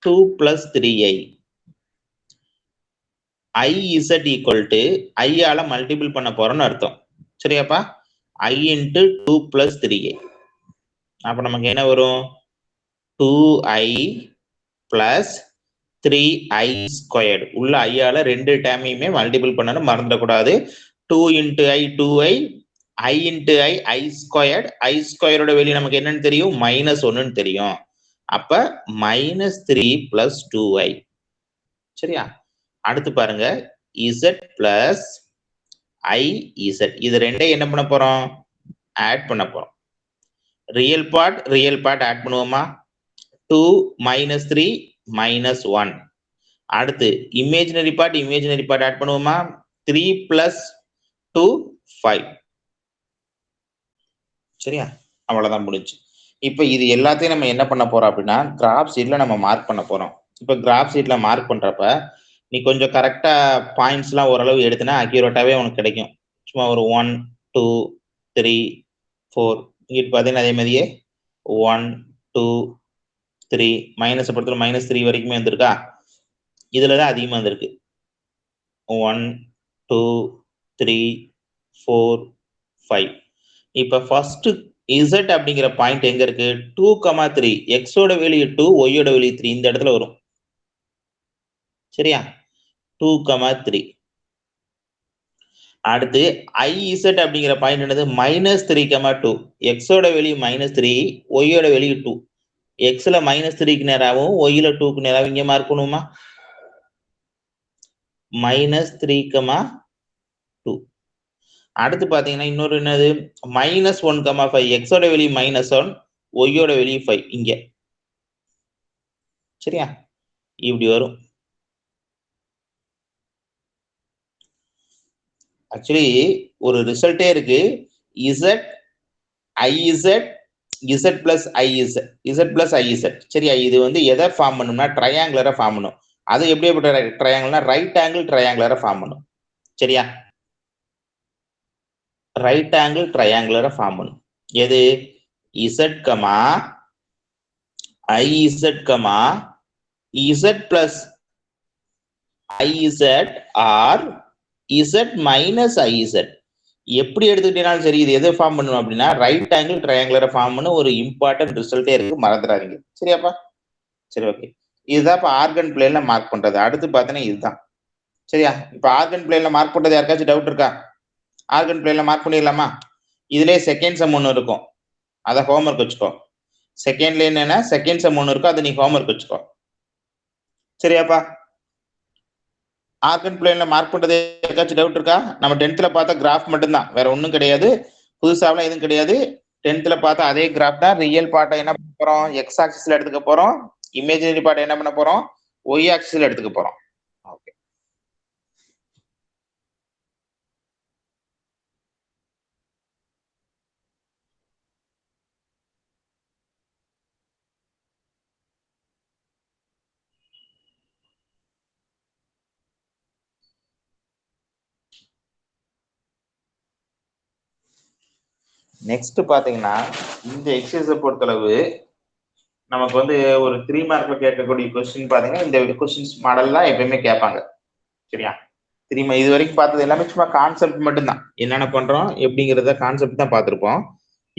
2 + 3i, I Z equal to ஐயால மல்டிபிள் பண்ண போறோம்னு அர்த்தம். சரியாப்பா? I into 2 + 3i. அப்ப நமக்கு என்ன வரும்? 2i plus 3i squared. உள்ள ஐயால ரெண்டு டேமையுமே மல்டிபிள் பண்ணணும், மறந்துடக்கூடாது. 2 into i 2i, i into i i squared. i squared வெளியே நமக்கு என்னன்னு தெரியும்? -1 தெரியும். அப்ப -3 + 2i. சரியா? அடுத்து பாருங்க z plus i z, இது ரெண்டே என்ன பண்ண போறோம்? ஆட் பண்ண போறோம். ரியல் பார்ட் ஆட் பண்ணுவோமா? 2 - 3 -1. அடுத்து இமேஜினரி பார்ட் ஆட் பண்ணுவோமா? 3 + 2 5. சரியா? அவ்வளவுதான் முடிஞ்சு. இப்ப இது எல்லாத்தையும் நம்ம என்ன பண்ண போறோம் அப்படின்னா கிராஃப் ஷீட்ல நம்ம மார்க் பண்ண போறோம். இப்ப கிராஃப் ஷீட்ல மார்க் பண்றப்ப நீ கொஞ்சம் கரெக்டா பாயிண்ட்ஸ் எல்லாம் ஓரளவு எடுத்துனா அக்யூரேட்டாவே உனக்கு கிடைக்கும். சும்மா ஒரு 1 2 3 4 இங்கிட்டு பார்த்தீங்கன்னா அதே மாதிரியே 1 2 3 மைனஸ் பொறுத்தவரை -3 வரைக்குமே வந்திருக்கா. இதுலதான் அதிகமா வந்திருக்கு. 1 2 3 4 5. இப்ப ஃபர்ஸ்ட் Z அப்படிங்கிற பாயிண்ட் எங்க இருக்கு? 2, 3. எக்ஸோட வேல்யூ 2, ஒய்யோட வேல்யூ 3. இந்த இடத்துல வரும். சரியா? 2, 3. அடுத்து IZ அப்படிங்கிற பாயிண்ட் என்னது? -3, 2. எக்ஸோட வேல்யூ -3, ஒய்யோட வேல்யூ 2. எக்ஸ்ல -3க்கு நேராகவும் ஒய்ல 2க்கு நேராகவும் இங்க மார்க் பண்ணுவோமா? -3, 2. அடுத்து பாத்தீங்கன்னா இன்னொரு என்னது? -1, 5. எக்ஸோட வேல்யூ -1, ஒய்யோட வேல்யூ 5 இங்க. சரியா? இப்படி வரும். ஆக்சுவலி ஒரு ரிசல்ட்டே இருக்கு. Z IEZ Z plus IEZ Z plus IEZ. சரியா? இது வந்து எதை ஃபார்ம் பண்ணும்னா ட்ரையாங்குலரை ஃபார்ம் பண்ணும். அது எப்படிப்பட்ட ட்ரையாங்கிள்னா ரைட் ஆங்கிள் ட்ரையாங்குலரை ஃபார்ம் பண்ணும். சரியா? ரைட் ஆங்கிள் ட்ரையாங்குலரை ஃபார்ம் பண்ணும். எது? Z comma i z comma z plus i z or z minus i z. எப்படி எடுத்துக்கிட்டீங்கன்னாலும் சரி, இது எதை ஃபார்ம் பண்ணணும் அப்படின்னா ரைட் ஆங்கிள் ட்ரையாங்குலரை ஃபார்ம் பண்ண ஒரு இம்பார்ட்டன்ட் ரிசல்ட்டே இருக்கு, மறந்துடாதீங்க. சரியாப்பா? சரி, ஓகே. இதுதான் இப்ப ஆர்கன் பிளேன்ல மார்க் பண்றது. அடுத்து பார்த்தீங்கன்னா இதுதான். சரியா? இப்ப ஆர்கன் பிளேன்ல மார்க் பண்றது யாருக்காச்சும் டவுட் இருக்கா? ஆர்கன் பிளேன்ல மார்க் பண்ணிடலாமா? இதுலயே செகண்ட் சம் ஒன்று இருக்கும், அதை ஹோம்ஒர்க் வச்சுக்கோ. செகண்ட்ல என்னன்னா செகண்ட் சம் ஒன்று இருக்கும், அதை நீ ஹோம்ஒர்க் வச்சுக்கோ. சரியாப்பா? ஆர்கன் பிளேன்ல மார்க் பண்றது ஏதாச்சும் டவுட் இருக்கா? நம்ம 10th பார்த்தா கிராஃப் மட்டும்தான், வேற ஒன்றும் கிடையாது, புதுசாவெல்லாம் எதுவும் கிடையாது. 10th பார்த்தா அதே கிராஃப் தான். ரியல் பார்ட்டை என்ன பண்ண போறோம்? எக்ஸ் ஆக்சிஸ்ல எடுத்துக்க போறோம். இமேஜினரி பார்ட்டை என்ன பண்ண போறோம்? ஒய் ஆக்சிஸ்ல எடுத்துக்க போறோம். ஓகே. நெக்ஸ்ட் பாத்தீங்கன்னா இந்த எக்ஸசைஸை பொறுத்தளவு நமக்கு வந்து ஒரு 3 மார்க்ல கேட்கக்கூடிய கொஸ்டின் பாத்தீங்கன்னா இந்த கொஸ்டின்ஸ் மாடல் தான் எப்பயுமே கேட்பாங்க. சரியா? தெரியுமா? இது வரைக்கும் பார்த்தது எல்லாமே சும்மா கான்செப்ட் மட்டும்தான். என்னென்ன பண்றோம் எப்படிங்கிறத கான்செப்ட் தான் பார்த்துருப்போம்.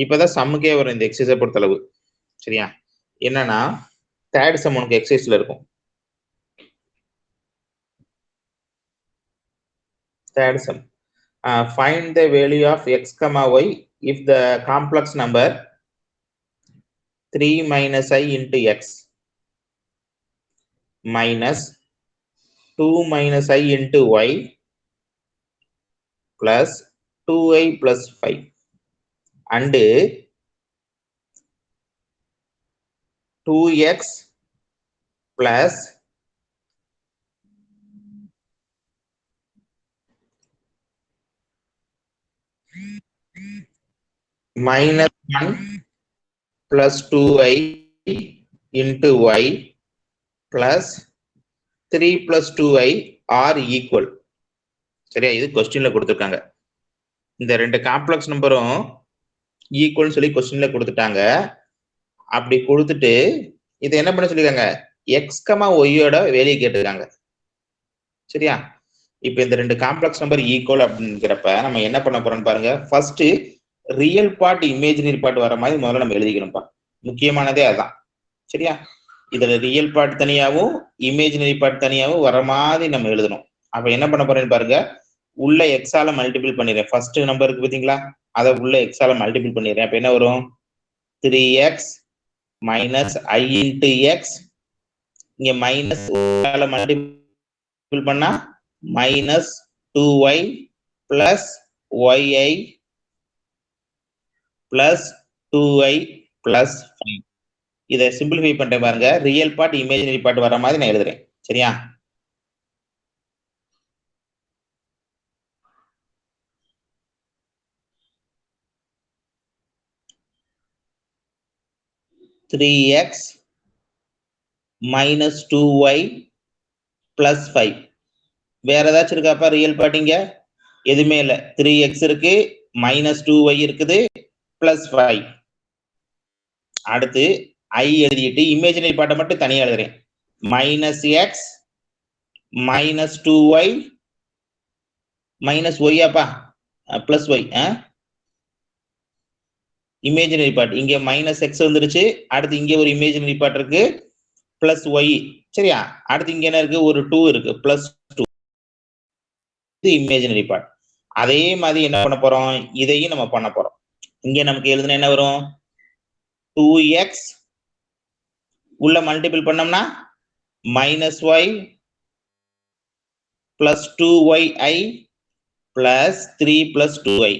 இப்பதான் சம்முக்கே வரும் இந்த எக்ஸசைஸை பொறுத்தளவு. சரியா? என்னன்னா தேர்ட் சம் உனக்கு எக்ஸசைஸ்ல இருக்கும். Third sum, find the value of x comma y if the complex number 3 minus I into x minus 2 minus I into y plus 2i plus 5 and 2x plus minus 1 plus 2i into y plus 3 plus 2i are equal. சரியா? இது கொஸ்டின்ல கொடுத்துருக்காங்க. இந்த ரெண்டு காம்ப்ளெக்ஸ் நம்பரும் ஈக்குவல் சொல்லி கொஸ்டின்ல கொடுத்துட்டாங்க. அப்படி கொடுத்துட்டு இதை என்ன பண்ண சொல்லிருக்காங்க, எக்ஸ் கமா ஒய்யோட வேலையை கேட்டிருக்காங்க. சரியா? இப்ப இந்த ரெண்டு காம்ப்ளெக்ஸ் நம்பர் ஈக்குவல் அப்படிங்கிறப்ப நம்ம என்ன பண்ண போறோம்னு பாருங்க. First real part imaginary part வர மாதிரி முதல்ல நம்ம எழுதிக்கணும்ப்பா. முக்கியமானதே அதுதான். சரியா? இதுல ரியல் பார்ட் தனியாவும் இமேஜினரி பார்ட் தனியாவும் வர மாதிரி நம்ம எழுதணும். அப்ப என்ன பண்ண போறேன்னு பாருங்க, உள்ள எக்ஸால மல்டிபிள் பண்ணிடுறேன். ஃபர்ஸ்ட் நம்பருக்கு பாத்தீங்களா, அதை உள்ள எக்ஸால மல்டிபிள் பண்ணிடுறேன். அப்ப என்ன வரும், 3x மைனஸ் ஐ இன்டு எக்ஸ், இங்க மைனஸ் மல்டிபிள் பண்ணா minus 2y plus yi plus 2i plus 5. இதை சிம்பிளிஃபை பண்றேன் பாருங்க. ரியல் பார்ட் இமேஜினரி பார்ட் வர மாதிரி நான் எழுதுறேன். சரியா? (3x minus 2y plus 5). வேற ஏதாச்சும் இருக்காப்பா ரியல் பார்ட்? இங்க எதுவுமே இல்லை. 3x இருக்கு, மைனஸ் 2y இருக்குது, பிளஸ் 5. அடுத்து ஐ எழுதிட்டு இமேஜினரி பார்ட்டை மட்டும் தனியா எழுதுறேன். Minus X minus 2y minus ஒய்யாப்பா பிளஸ் ஒய். இமேஜினரி பார்ட் இங்க மைனஸ் எக்ஸ் வந்துருச்சு. அடுத்து இங்க ஒரு இமேஜினரி பார்ட் இருக்கு பிளஸ் ஒய். சரியா? அடுத்து இங்க என்ன இருக்கு, ஒரு 2 இருக்கு பிளஸ் 2. இது இமேஜினரி பார்ட். அதே மாதிரி என்ன பண்ண போறோம், இதையும் நம்ம பண்ண போறோம். இங்க நமக்கு எழுதுன என்ன வரும், 2x உள்ள மல்டிபிள் பண்ணோம்னா minus Y plus 2yi plus 3 plus 2i.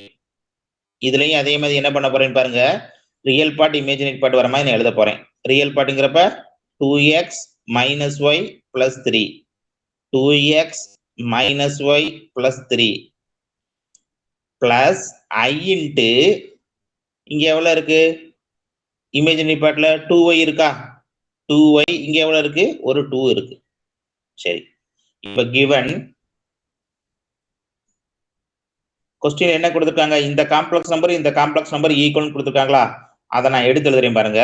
இதுலயும் அதே மாதிரி என்ன பண்ண போறேன்னு பாருங்க, ரியல் பார்ட் இமேஜினரி பார்ட் வர மாதிரி நான் எழுத போறேன். ரியல் பார்ட்டுங்கிறப்ப 2x minus Y plus 3, 2x minus Y plus 3 plus ஐ இன்ட்டு இங்க எவ்வளவு இருக்கு, இமேஜினரி பார்ட்ல 2y இருக்கா, 2y இங்க எவ்வளவு இருக்கு, ஒரு 2 இருக்கு. சரி, இப்ப given கொஸ்டின் என்ன கொடுத்துருக்காங்க, இந்த காம்ப்ளெக்ஸ் நம்பர் இந்த காம்ப்ளெக்ஸ் நம்பர் ஈக்குவல் கொடுத்துருக்காங்களா, அதை நான் எடுத்து எழுதுறேன் பாருங்க.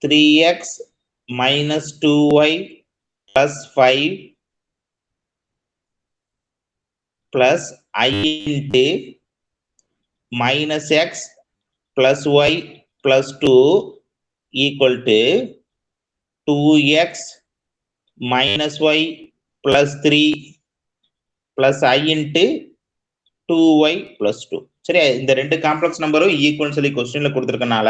3x minus 2y plus 5 plus I into minus x plus y plus 2 equal to 2x minus Y plus 3 plus I into 2y plus 2. சரியா? இந்த ரெண்டு காம்ப்ளெக்ஸ் நம்பரும் ஈக்குவல் சொல்லி கொஸ்டின்ல கொடுத்துருக்கனால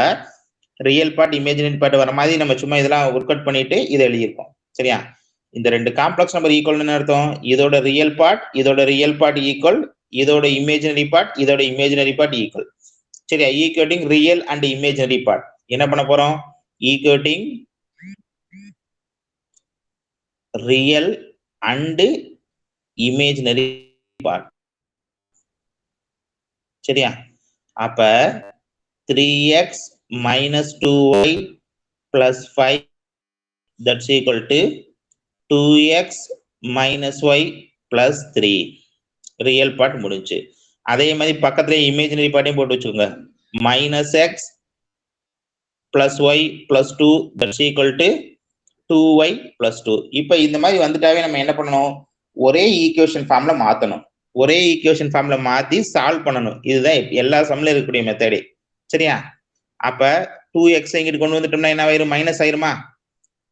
ரியல் பார்ட் இமேஜினரி பார்ட் வர மாதிரி நம்ம சும்மா இதெல்லாம் ஒர்க் அவுட் பண்ணிட்டு இதை எழுதியிருக்கோம். சரியா? இந்த ரெண்டு காம்ப்ளெக்ஸ் நம்பர் ஈக்குவல்னு அர்த்தம், இதோட ரியல் பார்ட் ஈக்குவல், இதோட இமேஜினரி பார்ட் ஈக்குவல். சரியா? Equating real and imaginary part. என்ன பண்ண போறோம், equating real and imaginary part. சரியா? அப்ப 3x minus 2y plus 5 that's equal to 2x minus y plus 3. Real part முடிஞ்சு. அதே மாதிரி பக்கத்துல இமேஜினரி பார்ட்டையும் போட்டு வச்சுக்கோங்க. minus x plus y plus 2 that's equal to 2y plus 2. இப்போ இந்த மாதிரி வந்துட்டாவே நம்ம என்ன பண்ணணும், ஒரே ஈக்குவேஷன் ஃபார்ம்ல மாற்றணும். ஒரே ஈக்குவேஷன் ஃபார்ம்ல மாற்றி சால்வ் பண்ணணும். இதுதான் எல்லா சம்மில் இருக்கக்கூடிய மெத்தடே. சரியா? அப்போ 2x இங்கிட்டு கொண்டு வந்துட்டோம்னா என்ன ஆயிரும், மைனஸ் ஆயிருமா?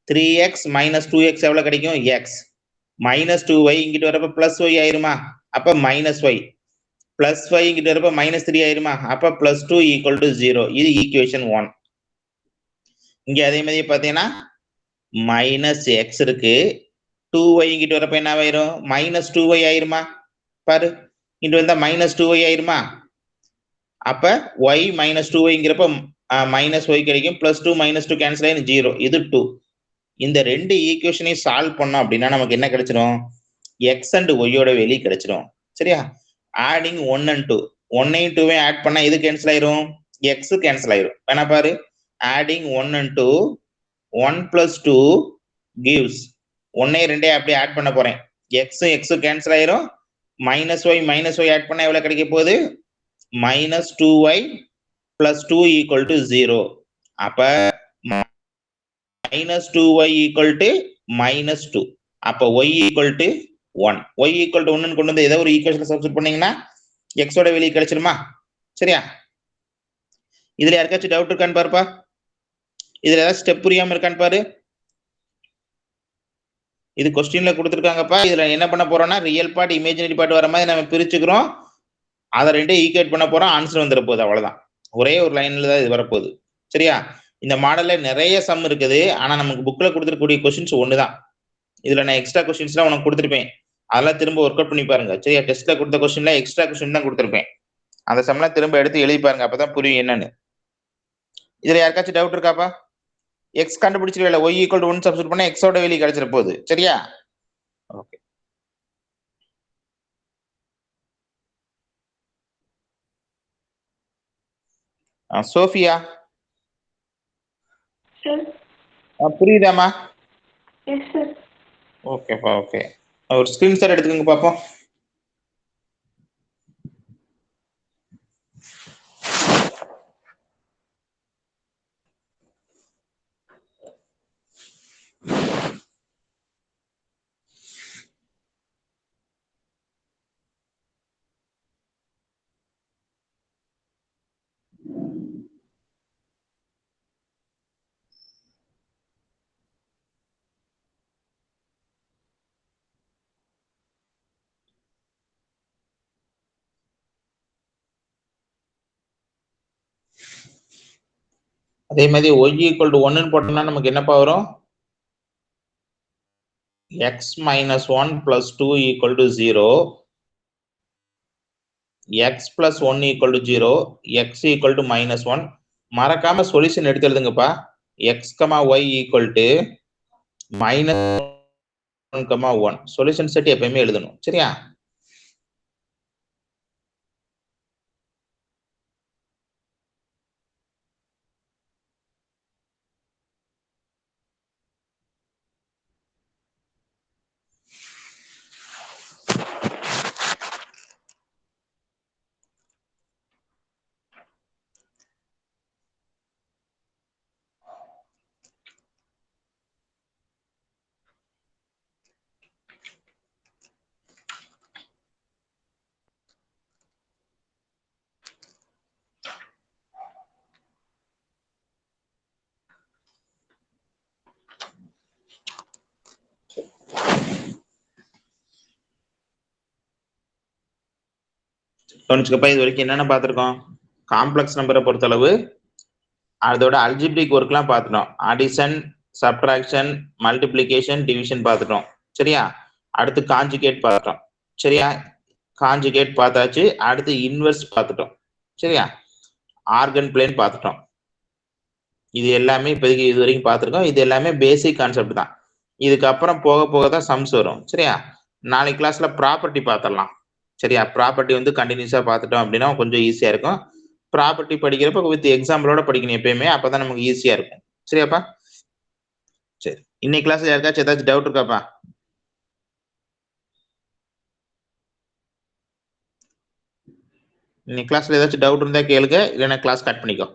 3x மைனஸ் 2x எவ்வளோ கிடைக்கும், எக்ஸ். மைனஸ் 2y இங்கிட்டு வரப்போ பிளஸ் ஒய் ஆயிருமா? அப்போ மைனஸ் ஒய். பிளஸ் 5 இங்கிட்டு வரப்போ மைனஸ் 3 ஆயிருமா? அப்போ பிளஸ் 2 ஈக்குவல் டு 0. இது ஈக்குவேஷன் 1. இங்கே அதே மாதிரி பார்த்தீங்கன்னா மைனஸ் எக்ஸ் இருக்கு, 2y இங்கிட்டு வரப்போ என்ன ஆயிரும், மைனஸ் 2y ஆயிருமா? பாரு, இங்கிட்டு வந்தா மைனஸ் 2y ஆயிருமா? அப்ப y மைனஸ் 2yங்கிறப்ப மைனஸ் ஒய் கிடைக்கும். பிளஸ் 2 மைனஸ் 2 கேன்சல் ஆயிரும், 0. இது 2. இந்த ரெண்டு ஈக்குவேஷனையும் சால்வ் பண்ணோம் அப்படின்னா நமக்கு என்ன கிடைச்சிடும், எக்ஸ் அண்ட் ஒய்யோட வெளி கிடைச்சிடும். சரியா? ஆடிங் 1 and 2, 1ஐயும் 2ஐயும் ஆட் பண்ணா இது கேன்சல் ஆயிரும், எக்ஸ் கேன்சல் ஆயிரும். வேணா பாரு, ஆடிங் 1 and 2, 1 plus 2 gives 1ஐயும் 2ஐயும் அப்படியே ஆட் பண்ண போறேன், எக்ஸும் எக்ஸும் கேன்சல் ஆயிரும். மைனஸ் ஒய் ஆட் பண்ணா எவ்வளவு கிடைக்க போகுது, minus 2y plus 2 equal to 0. அப்ப minus 2y equal to minus 2. அப்ப y equal to 1. y equal to 1 கொண்டு வந்து ஏதோ ஒரு ஈக்குவேஷன் சப்ஸ்டிட்யூட் பண்ணீங்கன்னா எக்ஸோட வெளியே கிடைச்சிருமா? சரியா? இதுல யாருக்காச்சும் டவுட் இருக்கான்னு பாருப்பா. இதுல ஏதாவது ஸ்டெப் புரியாம இருக்கான்னு பாரு. இது கொஸ்டின்ல கொடுத்துருக்காங்கப்பா. இதுல என்ன பண்ண போறோம்னா ரியல் பார்ட் இமேஜினரி பார்ட் வர மாதிரி நம்ம பிரிச்சுக்கிறோம். அதை ரெண்டே ஈக்குவேட் பண்ண போறோம், ஆன்சர் வந்துட போகுது. அவ்வளவுதான், ஒரே ஒரு லைன்ல தான் இது வரப்போகுது. சரியா? இந்த மாடல்ல நிறைய சம் இருக்குது. ஆனா நமக்கு புக்ல கொடுத்துருக்கூடிய கொஸ்டின்ஸ் ஒண்ணுதான். இதுல நான் எக்ஸ்ட்ரா கொஸ்டின்ஸ்லாம் உனக்கு கொடுத்துருப்பேன், அதெல்லாம் திரும்ப ஒர்க் அவுட் பண்ணி பாருங்க. சரியா? டெஸ்ட்ல கொடுத்த கொஸ்டின்ல எக்ஸ்ட்ரா கொஸ்டின் தான் கொடுத்துருப்பேன், அந்த சம்லாம் திரும்ப எடுத்து எழுதி பாருங்க, அப்பதான் புரியும் என்னன்னு. இதுல யாருக்காச்சும் டவுட் இருக்காப்பா? எக்ஸ் கண்டுபிடிச்சிருவேல, ஒய் ஈக்குவல் டு 1 சப்ஸ்டிட்யூட் பண்ணா எக்ஸோட வெளியே கிடைச்சிட போகுது. சரியா? ஓகே. சோஃபியா, புரியுதாமா? Yes sir. ஓகேப்பா, ஓகே. ஒரு ஸ்கிரீன்ஷாட் எடுத்துக்கோங்க பாப்போம். அதே மாதிரி y ஈக்குவல் டு 1 போட்டோம்னா நமக்கு என்னப்பா வரும், x minus 1 plus 2 equal to 0, x plus 1 equal to 0, x equal to minus 1. மறக்காம சொல்யூஷன் எடுத்து எழுதுங்கப்பா. x, y equal to minus 1, 1 solution set எப்பயுமே எழுதணும். சரியா? கவனிச்சுக்கப்பா, இது வரைக்கும் என்னென்ன பார்த்துருக்கோம், காம்ப்ளெக்ஸ் நம்பரை பொறுத்தளவு அதோட அல்ஜிப்ரிக் ஒர்க்லாம் பார்த்துட்டோம். அடிஷன், சப்ட்ராக்ஷன், மல்டிப்ளிகேஷன், டிவிஷன் பார்த்துட்டோம். சரியா? அடுத்து காஞ்சுகேட் பார்த்துட்டோம். சரியா? காஞ்சுகேட் பார்த்தாச்சு. அடுத்து இன்வெர்ஸ் பார்த்துட்டோம். சரியா? ஆர்கன் பிளேன் பார்த்துட்டோம். இது எல்லாமே இப்போதைக்கு இது வரைக்கும் பார்த்துருக்கோம். இது எல்லாமே பேசிக் கான்செப்ட் தான். இதுக்கப்புறம் போக போக தான் சம்ஸ் வரும். சரியா? நாளைக்கு கிளாஸ்ல ப்ராப்பர்ட்டி பார்த்துடலாம். சரியா? ப்ராப்பர்ட்டி வந்து கண்டினியூஸா பார்த்துட்டோம் அப்படின்னா கொஞ்சம் ஈஸியா இருக்கும். ப்ராப்பர்ட்டி படிக்கிறப்ப வித் எக்ஸாம்பிளோட படிக்கணும் எப்பயுமே, அப்பதான் நமக்கு ஈஸியா இருக்கும். சரியாப்பா? சரி, இன்னைக்கு கிளாஸ்ல யாருக்காச்சும் ஏதாச்சும் டவுட் இருக்காப்பா? இன்னைக்கு கிளாஸ்ல ஏதாச்சும் டவுட் இருந்தா கேளுங்க, இல்லைன்னா கிளாஸ் கட் பண்ணிக்கோ.